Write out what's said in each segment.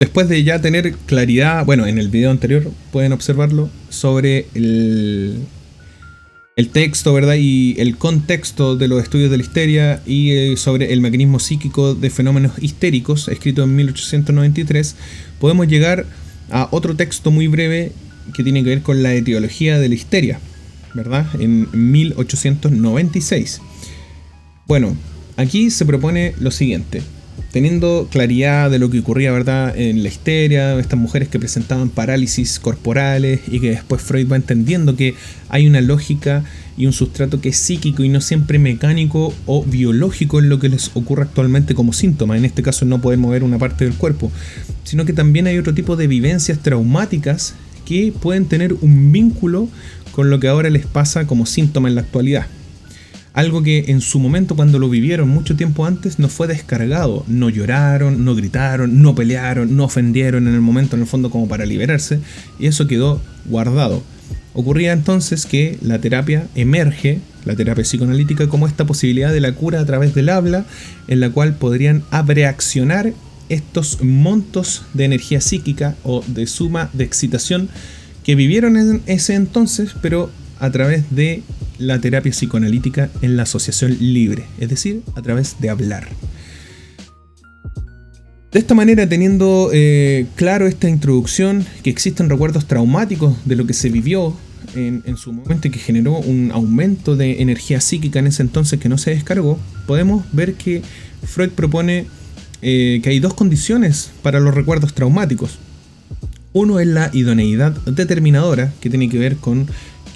Después de ya tener claridad, bueno, en el video anterior pueden observarlo, sobre el texto, ¿verdad? Y el contexto de los estudios de la histeria y sobre el mecanismo psíquico de fenómenos histéricos, escrito en 1893, podemos llegar a otro texto muy breve que tiene que ver con la etiología de la histeria, ¿verdad? En 1896. Bueno, aquí se propone lo siguiente. Teniendo claridad de lo que ocurría, ¿verdad?, en la histeria, estas mujeres que presentaban parálisis corporales y que después Freud va entendiendo que hay una lógica y un sustrato que es psíquico y no siempre mecánico o biológico en lo que les ocurre actualmente como síntoma. En este caso no poder mover una parte del cuerpo, sino que también hay otro tipo de vivencias traumáticas que pueden tener un vínculo con lo que ahora les pasa como síntoma en la actualidad. Algo que en su momento, cuando lo vivieron mucho tiempo antes, no fue descargado. No lloraron, no gritaron, no pelearon, no ofendieron en el momento, en el fondo, como para liberarse, y eso quedó guardado. Ocurría entonces que la terapia emerge, la terapia psicoanalítica, como esta posibilidad de la cura a través del habla, en la cual podrían abreaccionar estos montos de energía psíquica o de suma de excitación que vivieron en ese entonces, pero a través de la terapia psicoanalítica en la asociación libre, es decir, a través de hablar. De esta manera, teniendo claro esta introducción, que existen recuerdos traumáticos de lo que se vivió en su momento y que generó un aumento de energía psíquica en ese entonces que no se descargó, podemos ver que Freud propone que hay dos condiciones para los recuerdos traumáticos. Uno es la idoneidad determinadora, que tiene que ver con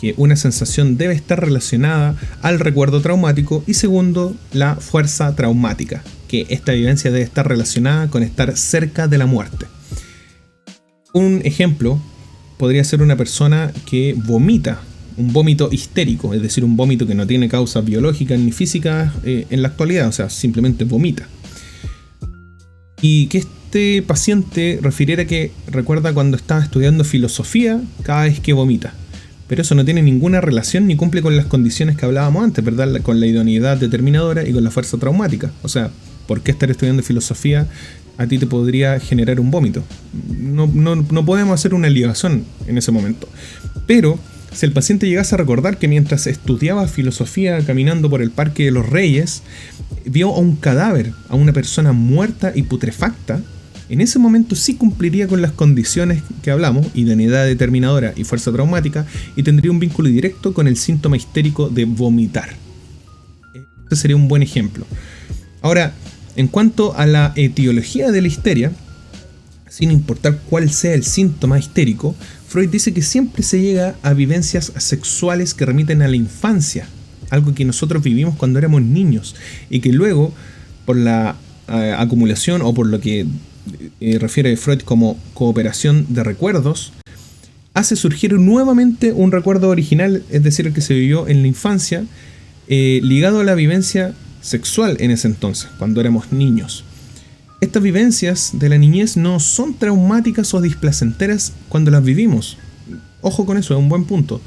que una sensación debe estar relacionada al recuerdo traumático, y segundo, la fuerza traumática, que esta vivencia debe estar relacionada con estar cerca de la muerte. Un ejemplo podría ser una persona que vomita, un vómito histérico, es decir, un vómito que no tiene causas biológicas ni físicas en la actualidad, o sea, simplemente vomita. Y que este paciente refiriera que recuerda cuando estaba estudiando filosofía cada vez que vomita. Pero eso no tiene ninguna relación ni cumple con las condiciones que hablábamos antes, ¿verdad? Con la idoneidad determinadora y con la fuerza traumática. O sea, ¿por qué estar estudiando filosofía a ti te podría generar un vómito? No podemos hacer una ligación en ese momento. Pero si el paciente llegase a recordar que mientras estudiaba filosofía caminando por el Parque de los Reyes, vio a un cadáver, a una persona muerta y putrefacta, en ese momento sí cumpliría con las condiciones que hablamos, idoneidad determinadora y fuerza traumática, y tendría un vínculo directo con el síntoma histérico de vomitar. Este sería un buen ejemplo. Ahora, en cuanto a la etiología de la histeria, sin importar cuál sea el síntoma histérico, Freud dice que siempre se llega a vivencias sexuales que remiten a la infancia, algo que nosotros vivimos cuando éramos niños, y que luego, por la acumulación o por lo que refiere Freud como cooperación de recuerdos, hace surgir nuevamente un recuerdo original, es decir, el que se vivió en la infancia, ligado a la vivencia sexual en ese entonces, cuando éramos niños. Estas vivencias de la niñez no son traumáticas o displacenteras cuando las vivimos. Ojo con eso, es un buen punto.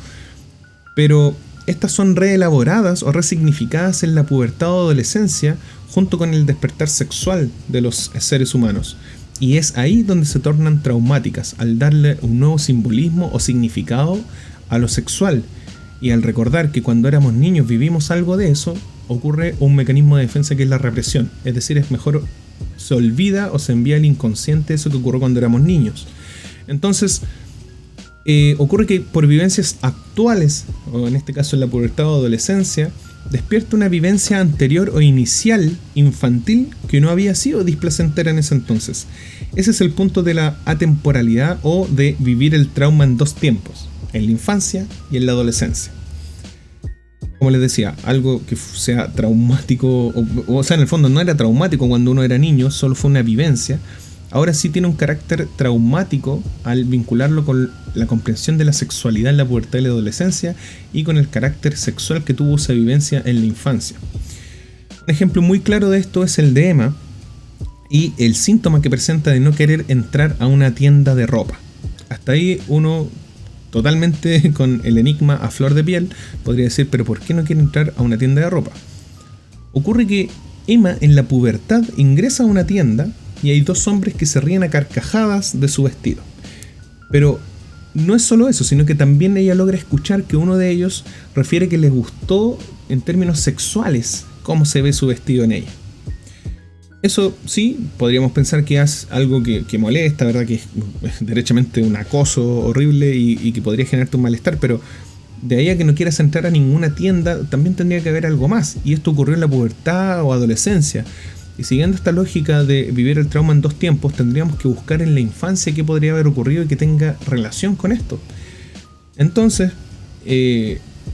Pero estas son reelaboradas o resignificadas en la pubertad o adolescencia junto con el despertar sexual de los seres humanos. Y es ahí donde se tornan traumáticas, al darle un nuevo simbolismo o significado a lo sexual. Y al recordar que cuando éramos niños vivimos algo de eso, ocurre un mecanismo de defensa que es la represión. Es decir, es mejor se olvida o se envía al inconsciente eso que ocurrió cuando éramos niños. Entonces, ocurre que por vivencias actuales, o en este caso en la pubertad o adolescencia, despierta una vivencia anterior o inicial, infantil, que no había sido displacentera en ese entonces. Ese es el punto de la atemporalidad o de vivir el trauma en dos tiempos, en la infancia y en la adolescencia. Como les decía, algo que sea traumático, o sea, en el fondo no era traumático cuando uno era niño, solo fue una vivencia. Ahora sí tiene un carácter traumático al vincularlo con la comprensión de la sexualidad en la pubertad y la adolescencia y con el carácter sexual que tuvo esa vivencia en la infancia. Un ejemplo muy claro de esto es el de Emma y el síntoma que presenta de no querer entrar a una tienda de ropa. Hasta ahí uno, totalmente con el enigma a flor de piel, podría decir, pero ¿por qué no quiere entrar a una tienda de ropa? Ocurre que Emma en la pubertad ingresa a una tienda y hay dos hombres que se ríen a carcajadas de su vestido. Pero no es solo eso, sino que también ella logra escuchar que uno de ellos refiere que les gustó en términos sexuales cómo se ve su vestido en ella. Eso sí, podríamos pensar que es algo que molesta, ¿verdad? Que es derechamente un acoso horrible y que podría generarte un malestar, pero de ahí a que no quieras entrar a ninguna tienda, también tendría que haber algo más. Y esto ocurrió en la pubertad o adolescencia. Y siguiendo esta lógica de vivir el trauma en dos tiempos, tendríamos que buscar en la infancia qué podría haber ocurrido y que tenga relación con esto. Entonces,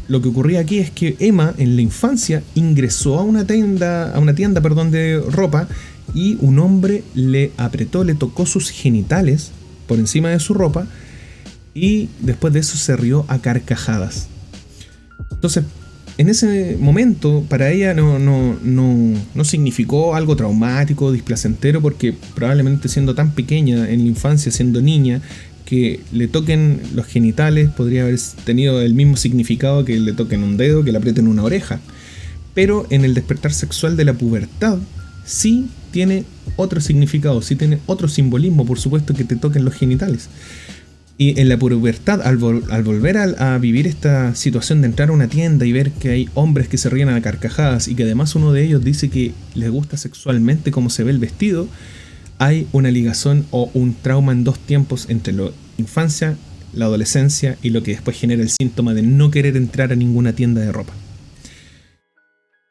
lo que ocurría aquí es que Emma en la infancia ingresó a una tienda de ropa, y un hombre le tocó sus genitales por encima de su ropa, y después de eso se rió a carcajadas. Entonces, en ese momento, para ella no significó algo traumático, displacentero, porque probablemente siendo tan pequeña en la infancia, siendo niña, que le toquen los genitales podría haber tenido el mismo significado que le toquen un dedo, que le aprieten una oreja. Pero en el despertar sexual de la pubertad sí tiene otro significado, sí tiene otro simbolismo, por supuesto, que te toquen los genitales. Y en la pubertad, al volver a vivir esta situación de entrar a una tienda y ver que hay hombres que se ríen a carcajadas y que además uno de ellos dice que les gusta sexualmente cómo se ve el vestido, hay una ligación o un trauma en dos tiempos entre la infancia, la adolescencia y lo que después genera el síntoma de no querer entrar a ninguna tienda de ropa.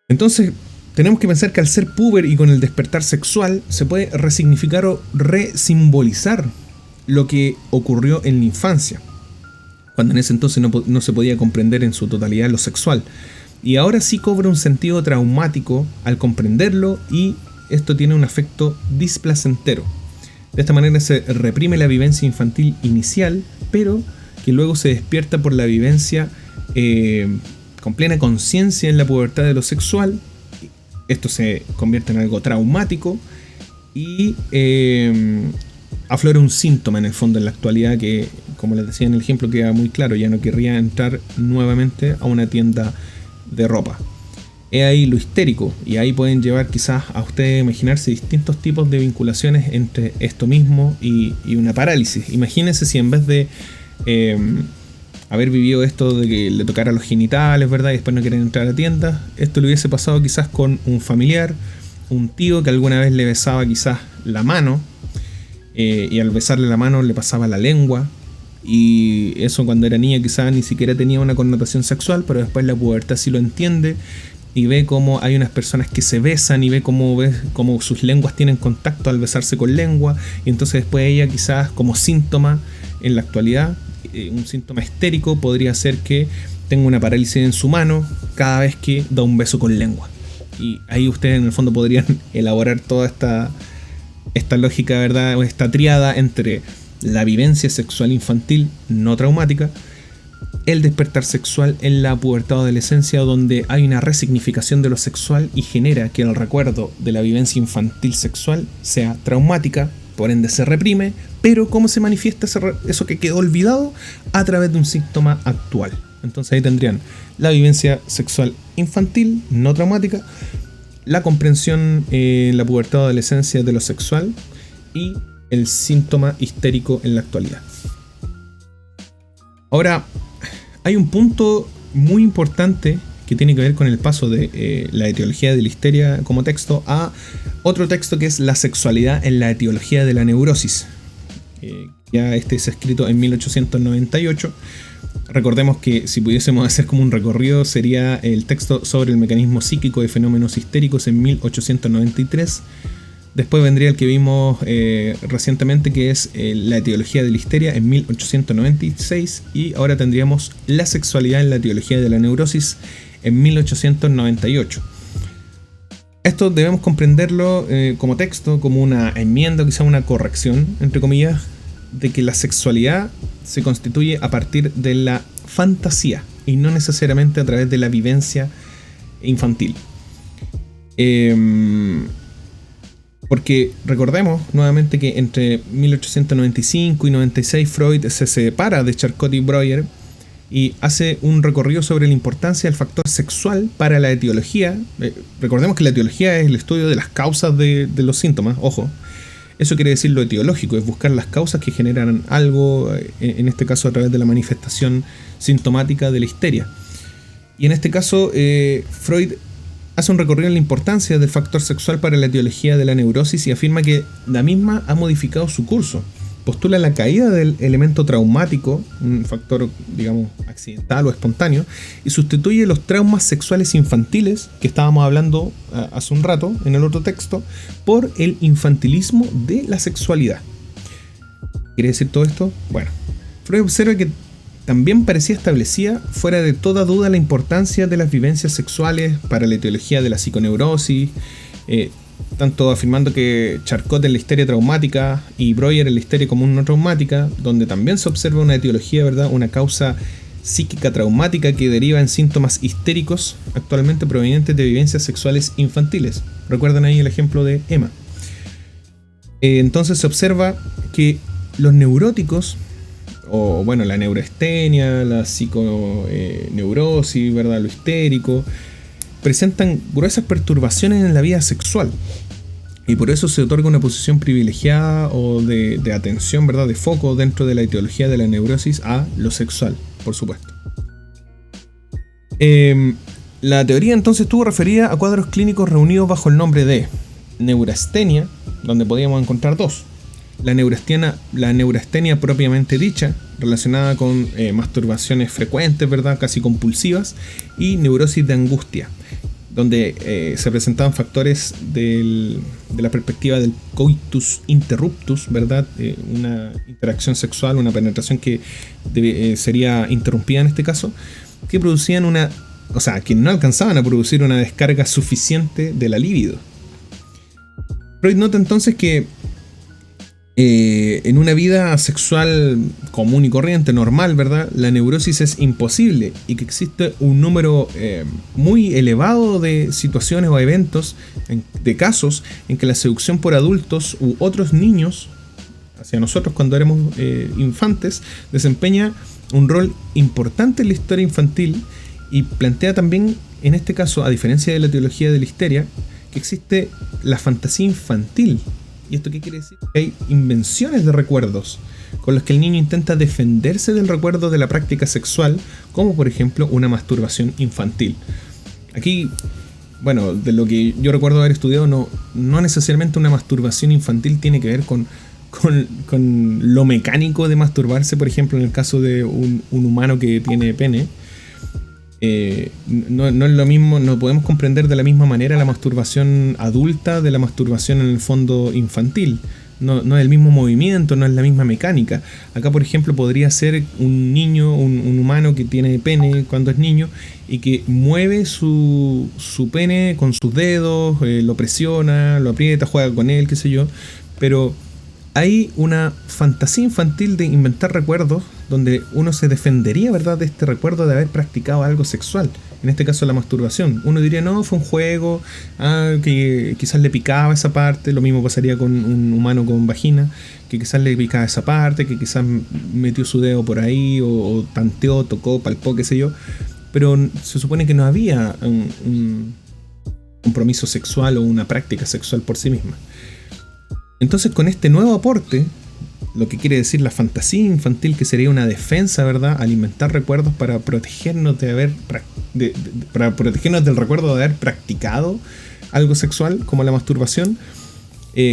Entonces, tenemos que pensar que al ser puber y con el despertar sexual se puede resignificar o resimbolizar lo que ocurrió en la infancia, cuando en ese entonces no se podía comprender en su totalidad lo sexual, y ahora sí cobra un sentido traumático al comprenderlo, y esto tiene un efecto displacentero. De esta manera se reprime la vivencia infantil inicial, pero que luego se despierta por la vivencia con plena conciencia en la pubertad de lo sexual. Esto se convierte en algo traumático y aflora un síntoma en el fondo en la actualidad que, como les decía en el ejemplo, queda muy claro: ya no querría entrar nuevamente a una tienda de ropa. Es ahí lo histérico, y ahí pueden llevar quizás a ustedes a imaginarse distintos tipos de vinculaciones entre esto mismo y una parálisis. Imagínense si en vez de haber vivido esto de que le tocara los genitales, ¿verdad?, y después no quieren entrar a tiendas, esto le hubiese pasado quizás con un familiar, un tío que alguna vez le besaba quizás la mano, y al besarle la mano le pasaba la lengua, y eso cuando era niña quizás ni siquiera tenía una connotación sexual, pero después la pubertad sí lo entiende y ve cómo hay unas personas que se besan y ve cómo sus lenguas tienen contacto al besarse con lengua, y entonces después ella quizás como síntoma en la actualidad, un síntoma histérico podría ser que tenga una parálisis en su mano cada vez que da un beso con lengua. Y ahí ustedes en el fondo podrían elaborar toda esta lógica, ¿verdad?, o esta tríada entre la vivencia sexual infantil no traumática, el despertar sexual en la pubertad o adolescencia, donde hay una resignificación de lo sexual y genera que el recuerdo de la vivencia infantil sexual sea traumática, por ende se reprime, pero ¿cómo se manifiesta eso que quedó olvidado? A través de un síntoma actual. Entonces ahí tendrían la vivencia sexual infantil no traumática, la comprensión en la pubertad o adolescencia de lo sexual y el síntoma histérico en la actualidad. Ahora, hay un punto muy importante que tiene que ver con el paso de la etiología de la histeria como texto a otro texto que es la sexualidad en la etiología de la neurosis. Ya este es escrito en 1898. Recordemos que si pudiésemos hacer como un recorrido sería el texto sobre el mecanismo psíquico de fenómenos histéricos en 1893. Después vendría el que vimos recientemente, que es la etiología de la histeria en 1896, y ahora tendríamos la sexualidad en la etiología de la neurosis en 1898. Esto debemos comprenderlo como texto, como una enmienda o quizá una corrección, entre comillas, de que la sexualidad se constituye a partir de la fantasía y no necesariamente a través de la vivencia infantil. Porque recordemos nuevamente que entre 1895 y 96 Freud se separa de Charcot y Breuer y hace un recorrido sobre la importancia del factor sexual para la etiología. Recordemos que la etiología es el estudio de las causas de los síntomas, ojo. Eso quiere decir lo etiológico, es buscar las causas que generan algo, en este caso a través de la manifestación sintomática de la histeria. Y en este caso, Freud hace un recorrido en la importancia del factor sexual para la etiología de la neurosis y afirma que la misma ha modificado su curso. Postula la caída del elemento traumático, un factor, digamos, accidental o espontáneo, y sustituye los traumas sexuales infantiles, que estábamos hablando hace un rato en el otro texto, por el infantilismo de la sexualidad. ¿Quiere decir todo esto? Bueno, Freud observa que también parecía establecida fuera de toda duda la importancia de las vivencias sexuales para la etiología de la psiconeurosis, tanto afirmando que Charcot en la histeria traumática y Breuer en la histeria común no traumática, donde también se observa una etiología, ¿verdad?, una causa psíquica traumática que deriva en síntomas histéricos actualmente provenientes de vivencias sexuales infantiles. ¿Recuerdan ahí el ejemplo de Emma? Entonces se observa que los neuróticos, o bueno, la neurastenia, la psiconeurosis, ¿verdad?, lo histérico, presentan gruesas perturbaciones en la vida sexual y por eso se otorga una posición privilegiada o de atención, ¿verdad?, de foco dentro de la etiología de la neurosis a lo sexual, por supuesto. La teoría entonces estuvo referida a cuadros clínicos reunidos bajo el nombre de neurastenia, donde podíamos encontrar dos: la neurastenia propiamente dicha, relacionada con masturbaciones frecuentes, ¿verdad?, casi compulsivas, y neurosis de angustia, donde se presentaban factores de la perspectiva del coitus interruptus, ¿verdad?, una interacción sexual, una penetración que sería interrumpida en este caso, que producían que no alcanzaban a producir una descarga suficiente de la libido. Freud nota entonces que en una vida sexual común y corriente, normal, ¿verdad?, la neurosis es imposible y que existe un número muy elevado de situaciones o eventos, de casos en que la seducción por adultos u otros niños hacia nosotros cuando éramos infantes desempeña un rol importante en la historia infantil y plantea también, en este caso, a diferencia de la teología de la histeria, que existe la fantasía infantil. ¿Y esto qué quiere decir? Que hay invenciones de recuerdos con los que el niño intenta defenderse del recuerdo de la práctica sexual, como por ejemplo una masturbación infantil. Aquí, bueno, de lo que yo recuerdo haber estudiado, no necesariamente una masturbación infantil tiene que ver con lo mecánico de masturbarse, por ejemplo, en el caso de un humano que tiene pene. No es lo mismo, no podemos comprender de la misma manera la masturbación adulta de la masturbación en el fondo infantil. No es el mismo movimiento, no es la misma mecánica. Acá, por ejemplo, podría ser un niño, un humano que tiene pene cuando es niño y que mueve su pene con sus dedos, lo presiona, lo aprieta, juega con él, qué sé yo. Pero hay una fantasía infantil de inventar recuerdos donde uno se defendería, ¿verdad?, de este recuerdo de haber practicado algo sexual. En este caso la masturbación. Uno diría, no, fue un juego, que quizás le picaba esa parte. Lo mismo pasaría con un humano con vagina, que quizás le picaba esa parte, que quizás metió su dedo por ahí, o tanteó, tocó, palpó, qué sé yo. Pero se supone que no había un compromiso sexual o una práctica sexual por sí misma. Entonces, con este nuevo aporte, lo que quiere decir la fantasía infantil, que sería una defensa, ¿verdad?, al inventar recuerdos para protegernos para protegernos del recuerdo de haber practicado algo sexual, como la masturbación,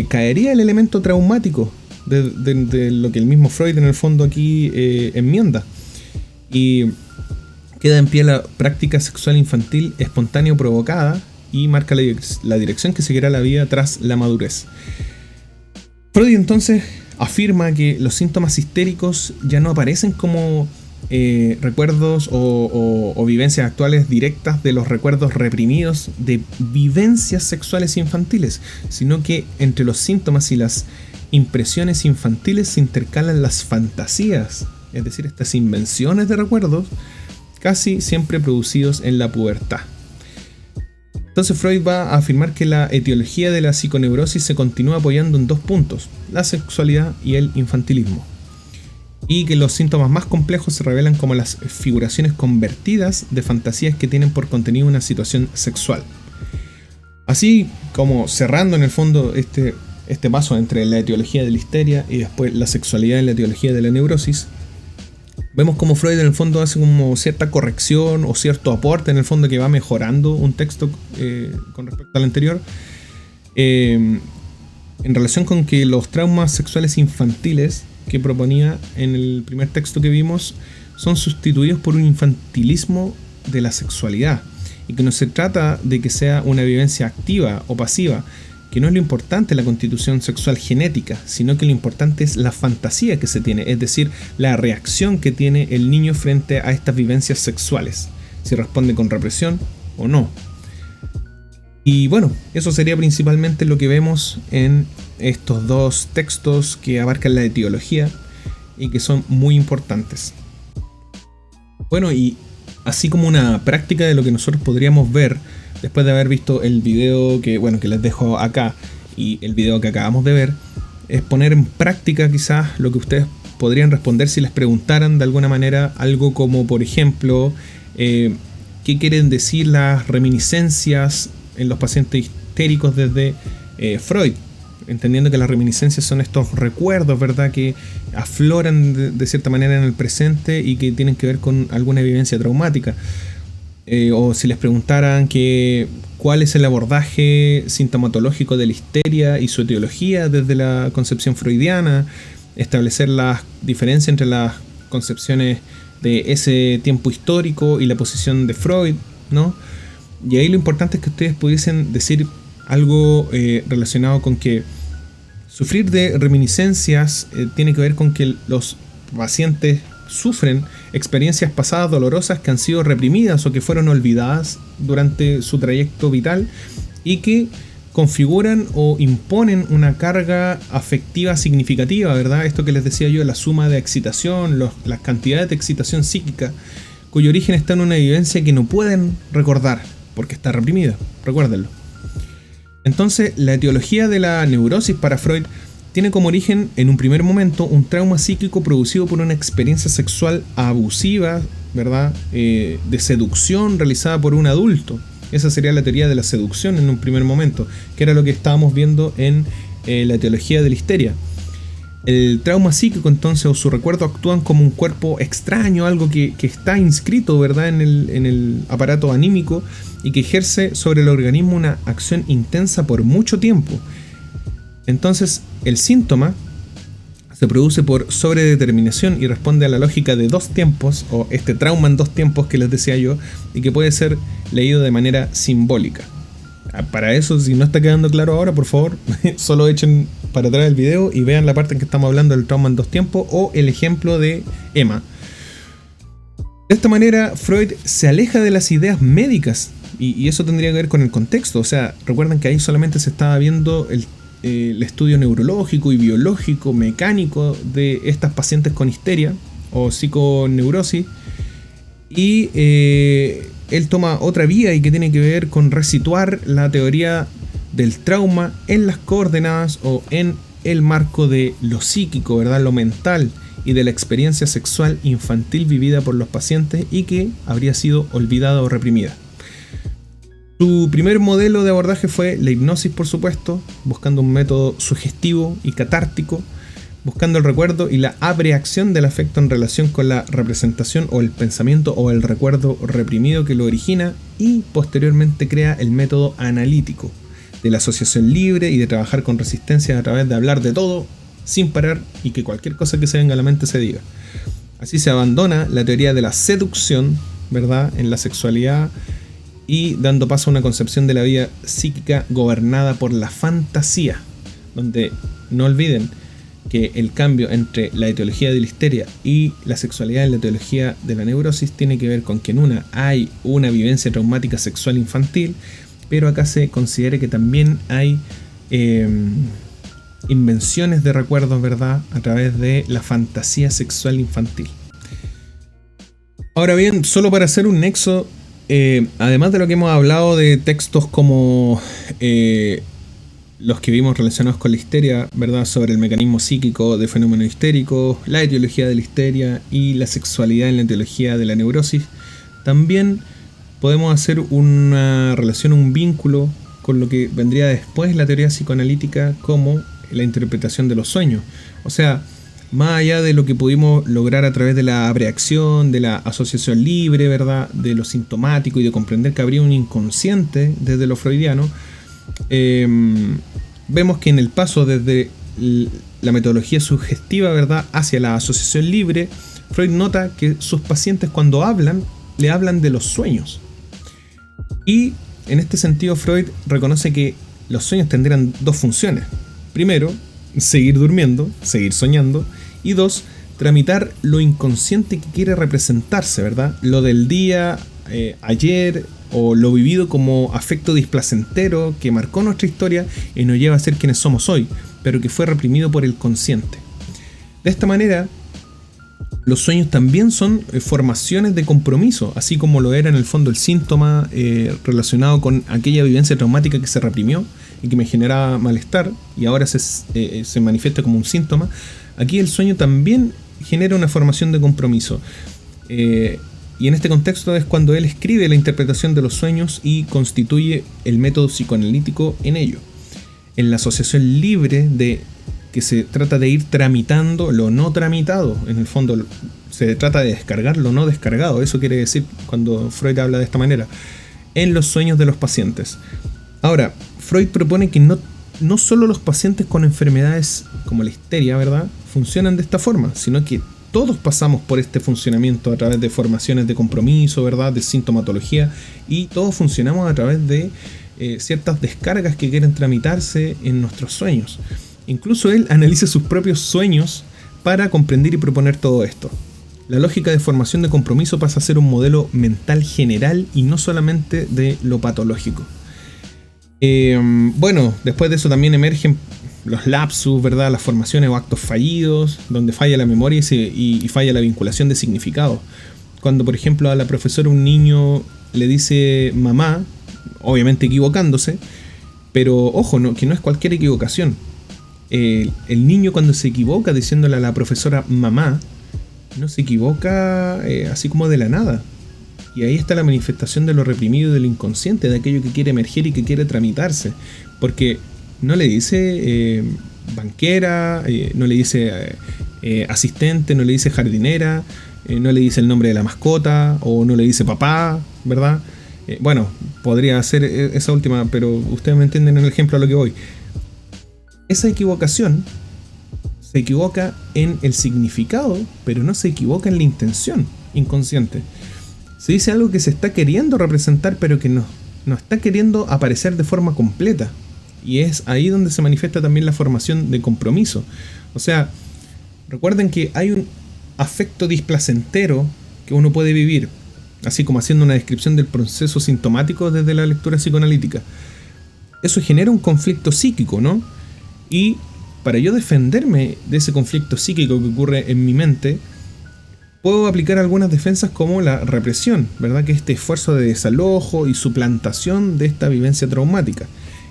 caería el elemento traumático de lo que el mismo Freud en el fondo aquí enmienda. Y queda en pie la práctica sexual infantil espontánea o provocada y marca la dirección que seguirá la vida tras la madurez. Freud entonces afirma que los síntomas histéricos ya no aparecen como recuerdos o vivencias actuales directas de los recuerdos reprimidos de vivencias sexuales infantiles, sino que entre los síntomas y las impresiones infantiles se intercalan las fantasías, es decir, estas invenciones de recuerdos casi siempre producidos en la pubertad. Entonces Freud va a afirmar que la etiología de la psiconeurosis se continúa apoyando en dos puntos: la sexualidad y el infantilismo, y que los síntomas más complejos se revelan como las figuraciones convertidas de fantasías que tienen por contenido una situación sexual. Así como cerrando en el fondo este este paso entre la etiología de la histeria y después la sexualidad en la etiología de la neurosis, vemos como Freud en el fondo hace como cierta corrección o cierto aporte en el fondo que va mejorando un texto con respecto al anterior, en relación con que los traumas sexuales infantiles que proponía en el primer texto que vimos son sustituidos por un infantilismo de la sexualidad, y que no se trata de que sea una vivencia activa o pasiva, que no es lo importante la constitución sexual genética, sino que lo importante es la fantasía que se tiene, es decir, la reacción que tiene el niño frente a estas vivencias sexuales, si responde con represión o no. Y bueno, eso sería principalmente lo que vemos en estos dos textos que abarcan la etiología y que son muy importantes. Bueno, y así como una práctica de lo que nosotros podríamos ver después de haber visto el video que les dejo acá y el video que acabamos de ver, es poner en práctica quizás lo que ustedes podrían responder si les preguntaran de alguna manera algo como, por ejemplo, ¿qué quieren decir las reminiscencias en los pacientes histéricos desde Freud? Entendiendo que las reminiscencias son estos recuerdos, ¿verdad?, que afloran de cierta manera en el presente y que tienen que ver con alguna vivencia traumática. O si les preguntaran cuál es el abordaje sintomatológico de la histeria y su etiología desde la concepción freudiana, establecer las diferencias entre las concepciones de ese tiempo histórico y la posición de Freud, ¿no? Y ahí lo importante es que ustedes pudiesen decir algo relacionado con que sufrir de reminiscencias tiene que ver con que los pacientes sufren experiencias pasadas dolorosas que han sido reprimidas o que fueron olvidadas durante su trayecto vital y que configuran o imponen una carga afectiva significativa, ¿verdad? Esto que les decía yo, la suma de excitación, las cantidades de excitación psíquica, cuyo origen está en una vivencia que no pueden recordar porque está reprimida, recuérdenlo. Entonces, la etiología de la neurosis para Freud tiene como origen, en un primer momento, un trauma psíquico producido por una experiencia sexual abusiva, ¿verdad?, de seducción realizada por un adulto. Esa sería la teoría de la seducción en un primer momento, que era lo que estábamos viendo en la etiología de la histeria. El trauma psíquico, entonces, o su recuerdo actúan como un cuerpo extraño, algo que está inscrito, ¿verdad?, en el aparato anímico y que ejerce sobre el organismo una acción intensa por mucho tiempo. Entonces, el síntoma se produce por sobredeterminación y responde a la lógica de dos tiempos, o este trauma en dos tiempos que les decía yo, y que puede ser leído de manera simbólica. Para eso, si no está quedando claro ahora, por favor, solo echen para atrás el video y vean la parte en que estamos hablando del trauma en dos tiempos o el ejemplo de Emma. De esta manera, Freud se aleja de las ideas médicas y eso tendría que ver con el contexto. O sea, recuerden que ahí solamente se estaba viendo el estudio neurológico y biológico, mecánico de estas pacientes con histeria o psiconeurosis, y él toma otra vía y que tiene que ver con resituar la teoría del trauma en las coordenadas o en el marco de lo psíquico, ¿verdad?, lo mental y de la experiencia sexual infantil vivida por los pacientes y que habría sido olvidada o reprimida. Su primer modelo de abordaje fue la hipnosis, por supuesto, buscando un método sugestivo y catártico, buscando el recuerdo y la abreacción del afecto en relación con la representación o el pensamiento o el recuerdo reprimido que lo origina, y posteriormente crea el método analítico de la asociación libre y de trabajar con resistencia a través de hablar de todo sin parar y que cualquier cosa que se venga a la mente se diga. Así se abandona la teoría de la seducción, ¿verdad?, en la sexualidad, y dando paso a una concepción de la vida psíquica gobernada por la fantasía, donde no olviden que el cambio entre la etiología de la histeria y la sexualidad en la etiología de la neurosis tiene que ver con que en una hay una vivencia traumática sexual infantil, pero acá se considera que también hay invenciones de recuerdos, ¿verdad?, a través de la fantasía sexual infantil. Ahora bien, solo para hacer un nexo, además de lo que hemos hablado de textos como los que vimos relacionados con la histeria, ¿verdad?, sobre el mecanismo psíquico de fenómenos histéricos, la etiología de la histeria y la sexualidad en la etiología de la neurosis, también podemos hacer una relación, un vínculo con lo que vendría después la teoría psicoanalítica como la interpretación de los sueños. O sea, más allá de lo que pudimos lograr a través de la abreacción, de la asociación libre, ¿verdad? De lo sintomático y de comprender que habría un inconsciente desde lo freudiano, vemos que en el paso desde la metodología sugestiva, ¿verdad?, hacia la asociación libre, Freud nota que sus pacientes cuando hablan, le hablan de los sueños. Y en este sentido Freud reconoce que los sueños tendrían dos funciones. Primero, seguir durmiendo, seguir soñando. Y dos, tramitar lo inconsciente que quiere representarse, ¿verdad? Lo del día, ayer, o lo vivido como afecto displacentero que marcó nuestra historia y nos lleva a ser quienes somos hoy, pero que fue reprimido por el consciente. De esta manera, los sueños también son formaciones de compromiso, así como lo era en el fondo el síntoma relacionado con aquella vivencia traumática que se reprimió y que me generaba malestar y ahora se manifiesta como un síntoma. Aquí el sueño también genera una formación de compromiso. Y en este contexto es cuando él escribe la interpretación de los sueños y constituye el método psicoanalítico en ello. En la asociación libre de que se trata de ir tramitando lo no tramitado, en el fondo se trata de descargar lo no descargado, eso quiere decir cuando Freud habla de esta manera, en los sueños de los pacientes. Ahora, Freud propone que no solo los pacientes con enfermedades como la histeria, ¿verdad?, funcionan de esta forma, sino que todos pasamos por este funcionamiento a través de formaciones de compromiso, ¿verdad?, de sintomatología, y todos funcionamos a través de ciertas descargas que quieren tramitarse en nuestros sueños. Incluso él analiza sus propios sueños para comprender y proponer todo esto. La lógica de formación de compromiso pasa a ser un modelo mental general y no solamente de lo patológico. Bueno, después de eso también emergen los lapsus, ¿verdad?, las formaciones o actos fallidos, donde falla la memoria y falla la vinculación de significado. Cuando, por ejemplo, a la profesora un niño le dice mamá, obviamente equivocándose, pero ojo, que no es cualquier equivocación. El niño cuando se equivoca diciéndole a la profesora mamá, no se equivoca así como de la nada. Y ahí está la manifestación de lo reprimido y del inconsciente, de aquello que quiere emerger y que quiere tramitarse. Porque no le dice banquera, no le dice asistente, no le dice jardinera, no le dice el nombre de la mascota, o no le dice papá, ¿verdad? Bueno, podría ser esa última, pero ustedes me entienden en el ejemplo a lo que voy. Esa equivocación se equivoca en el significado, pero no se equivoca en la intención inconsciente. Se dice algo que se está queriendo representar, pero que no está queriendo aparecer de forma completa. Y es ahí donde se manifiesta también la formación de compromiso. O sea, recuerden que hay un afecto displacentero que uno puede vivir, así como haciendo una descripción del proceso sintomático desde la lectura psicoanalítica. Eso genera un conflicto psíquico, ¿no? Y para yo defenderme de ese conflicto psíquico que ocurre en mi mente, puedo aplicar algunas defensas como la represión, ¿verdad?, que es este esfuerzo de desalojo y suplantación de esta vivencia traumática.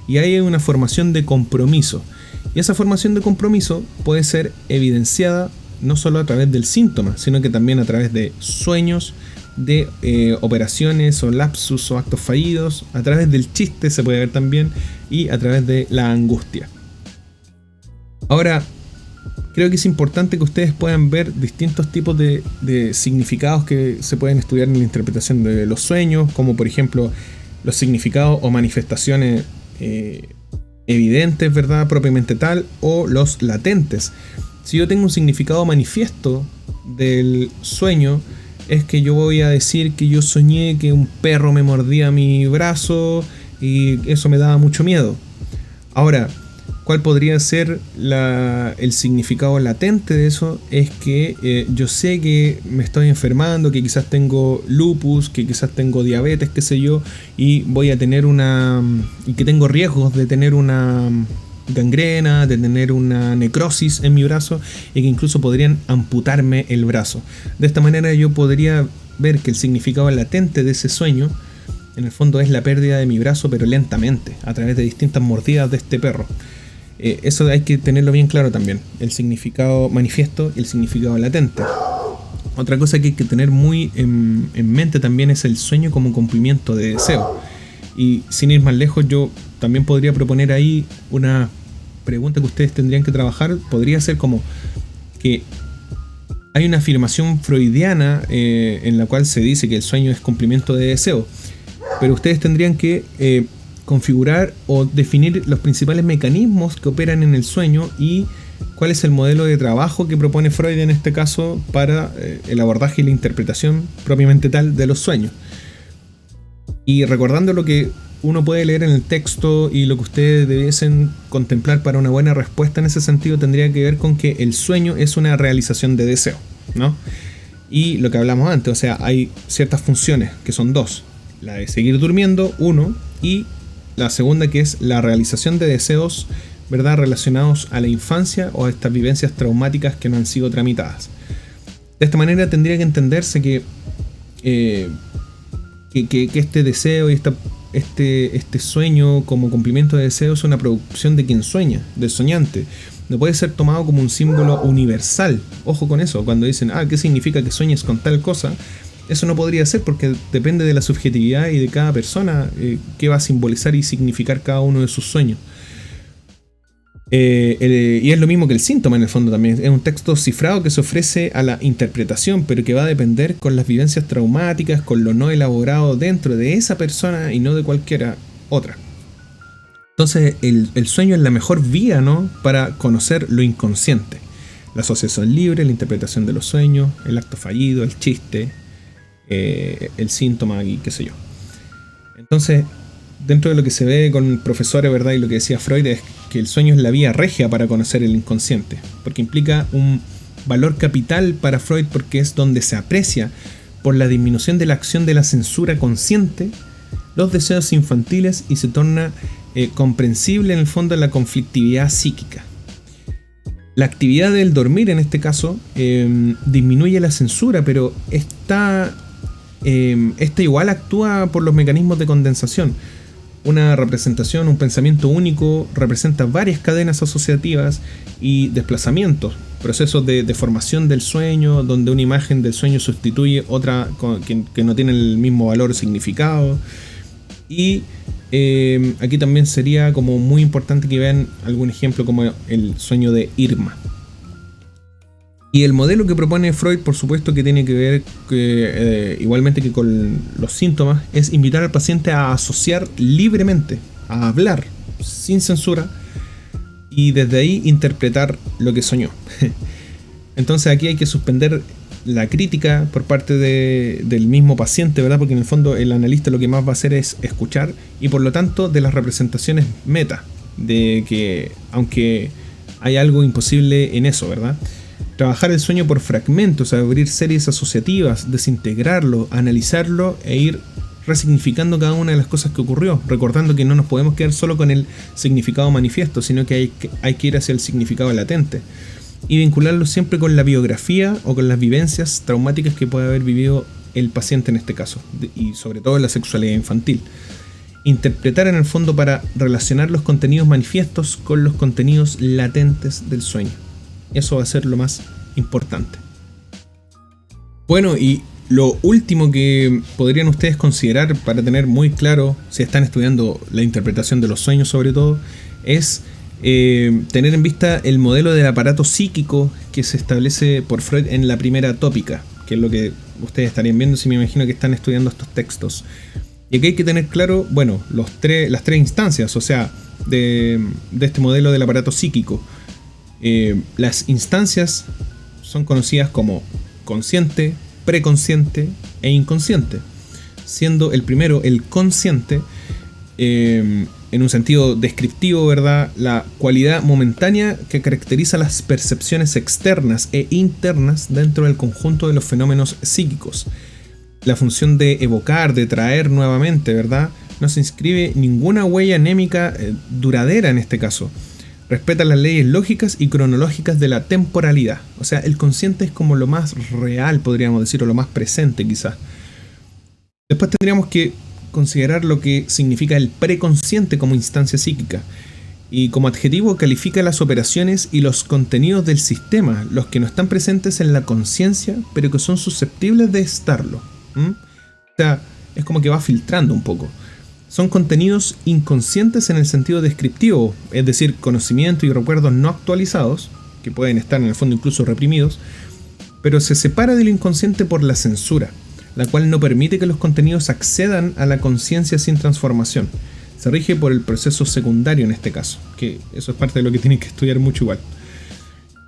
Y ahí hay una formación de compromiso. Y esa formación de compromiso puede ser evidenciada no solo a través del síntoma, sino que también a través de sueños, de operaciones o lapsus o actos fallidos, a través del chiste se puede ver también, y a través de la angustia. Ahora, creo que es importante que ustedes puedan ver distintos tipos de significados que se pueden estudiar en la interpretación de los sueños, como por ejemplo los significados o manifestaciones evidentes, ¿verdad?, propiamente tal, o los latentes. Si yo tengo un significado manifiesto del sueño, es que yo voy a decir que yo soñé que un perro me mordía mi brazo y eso me daba mucho miedo. Ahora, ¿cuál podría ser el significado latente de eso? Es que yo sé que me estoy enfermando, que quizás tengo lupus, que quizás tengo diabetes, qué sé yo, y voy a tener y que tengo riesgos de tener una gangrena, de tener una necrosis en mi brazo, y que incluso podrían amputarme el brazo. De esta manera yo podría ver que el significado latente de ese sueño, en el fondo, es la pérdida de mi brazo, pero lentamente, a través de distintas mordidas de este perro. Eso hay que tenerlo bien claro también, el significado manifiesto y el significado latente. Otra cosa que hay que tener muy en mente también es el sueño como cumplimiento de deseo. Y sin ir más lejos, yo también podría proponer ahí una pregunta que ustedes tendrían que trabajar podría ser como que hay una afirmación freudiana en la cual se dice que el sueño es cumplimiento de deseo, pero ustedes tendrían que configurar o definir los principales mecanismos que operan en el sueño y cuál es el modelo de trabajo que propone Freud en este caso para el abordaje y la interpretación propiamente tal de los sueños. Y recordando lo que uno puede leer en el texto y lo que ustedes debiesen contemplar para una buena respuesta en ese sentido tendría que ver con que el sueño es una realización de deseo, ¿no? Y lo que hablamos antes, o sea, hay ciertas funciones que son dos: la de seguir durmiendo, uno, y la segunda que es la realización de deseos, ¿verdad?, relacionados a la infancia o a estas vivencias traumáticas que no han sido tramitadas. De esta manera tendría que entenderse que este deseo y este sueño como cumplimiento de deseo es una producción de quien sueña, del soñante. No puede ser tomado como un símbolo universal. Ojo con eso, cuando dicen, ¿qué significa que sueñes con tal cosa? Eso no podría ser porque depende de la subjetividad y de cada persona qué va a simbolizar y significar cada uno de sus sueños. Y es lo mismo que el síntoma en el fondo también. Es un texto cifrado que se ofrece a la interpretación, pero que va a depender con las vivencias traumáticas, con lo no elaborado dentro de esa persona y no de cualquiera otra. Entonces el sueño es la mejor vía, ¿no?, para conocer lo inconsciente. La asociación libre, la interpretación de los sueños, el acto fallido, el chiste, el síntoma y qué sé yo. Entonces, dentro de lo que se ve con profesores, ¿verdad?, y lo que decía Freud es que el sueño es la vía regia para conocer el inconsciente, porque implica un valor capital para Freud, porque es donde se aprecia, por la disminución de la acción de la censura consciente, los deseos infantiles y se torna comprensible en el fondo la conflictividad psíquica. La actividad del dormir en este caso disminuye la censura, pero esta igual actúa por los mecanismos de condensación. Una representación, un pensamiento único representa varias cadenas asociativas y desplazamientos, procesos de formación del sueño, donde una imagen del sueño sustituye otra que no tiene el mismo valor o significado. Y aquí también sería como muy importante que vean algún ejemplo como el sueño de Irma. Y el modelo que propone Freud, por supuesto que tiene que ver igualmente que con los síntomas, es invitar al paciente a asociar libremente, a hablar sin censura y desde ahí interpretar lo que soñó. Entonces aquí hay que suspender la crítica por parte del mismo paciente, ¿verdad? Porque en el fondo el analista lo que más va a hacer es escuchar y por lo tanto de las representaciones meta, de que aunque hay algo imposible en eso, ¿verdad? Trabajar el sueño por fragmentos, abrir series asociativas, desintegrarlo, analizarlo e ir resignificando cada una de las cosas que ocurrió, recordando que no nos podemos quedar solo con el significado manifiesto, sino que hay que ir hacia el significado latente y vincularlo siempre con la biografía o con las vivencias traumáticas que puede haber vivido el paciente en este caso, y sobre todo en la sexualidad infantil. Interpretar en el fondo para relacionar los contenidos manifiestos con los contenidos latentes del sueño. Eso va a ser lo más importante. Bueno, y lo último que podrían ustedes considerar para tener muy claro, si están estudiando la interpretación de los sueños sobre todo, es tener en vista el modelo del aparato psíquico que se establece por Freud en la primera tópica, que es lo que ustedes estarían viendo si me imagino que están estudiando estos textos. Y aquí hay que tener claro, bueno, las tres instancias, o sea, de este modelo del aparato psíquico. Las instancias son conocidas como consciente, preconsciente e inconsciente, siendo el primero, el consciente, en un sentido descriptivo, ¿verdad?, la cualidad momentánea que caracteriza las percepciones externas e internas dentro del conjunto de los fenómenos psíquicos. La función de evocar, de traer nuevamente, ¿verdad?, no se inscribe ninguna huella anémica duradera en este caso. Respeta las leyes lógicas y cronológicas de la temporalidad. O sea, el consciente es como lo más real, podríamos decir, o lo más presente quizás. Después tendríamos que considerar lo que significa el preconsciente como instancia psíquica. Y como adjetivo califica las operaciones y los contenidos del sistema, los que no están presentes en la conciencia, pero que son susceptibles de estarlo. O sea, es como que va filtrando un poco. son contenidos inconscientes en el sentido descriptivo, es decir, conocimiento y recuerdos no actualizados, que pueden estar en el fondo incluso reprimidos, pero se separa del inconsciente por la censura, la cual no permite que los contenidos accedan a la conciencia sin transformación. Se rige por el proceso secundario en este caso, que eso es parte de lo que tienen que estudiar mucho igual.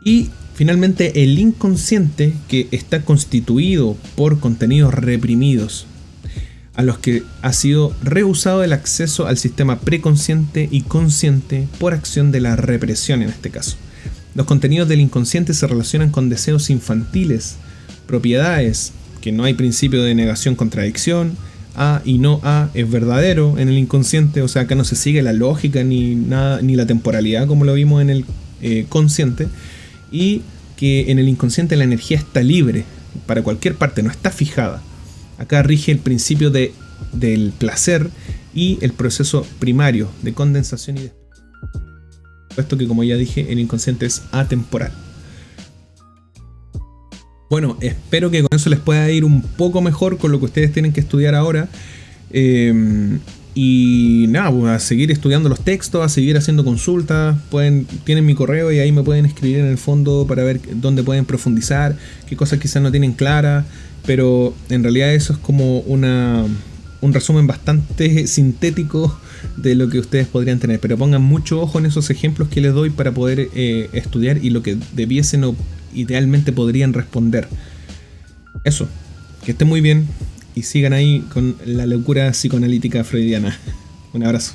Y finalmente el inconsciente, que está constituido por contenidos reprimidos, a los que ha sido rehusado el acceso al sistema preconsciente y consciente por acción de la represión en este caso. Los contenidos del inconsciente se relacionan con deseos infantiles, propiedades, que no hay principio de negación-contradicción, A y no A es verdadero en el inconsciente, o sea, acá no se sigue la lógica ni nada, ni la temporalidad como lo vimos en el consciente, y que en el inconsciente la energía está libre para cualquier parte, no está fijada. Acá rige el principio del placer y el proceso primario de condensación y de esto, que como ya dije, el inconsciente es atemporal. Bueno, espero que con eso les pueda ir un poco mejor con lo que ustedes tienen que estudiar ahora. Y nada, pues a seguir estudiando los textos, a seguir haciendo consultas. Tienen mi correo y ahí me pueden escribir en el fondo para ver dónde pueden profundizar, qué cosas quizás no tienen claras. Pero en realidad eso es como un resumen bastante sintético de lo que ustedes podrían tener. Pero pongan mucho ojo en esos ejemplos que les doy para poder estudiar y lo que debiesen o idealmente podrían responder. Eso, que estén muy bien y sigan ahí con la locura psicoanalítica freudiana. Un abrazo.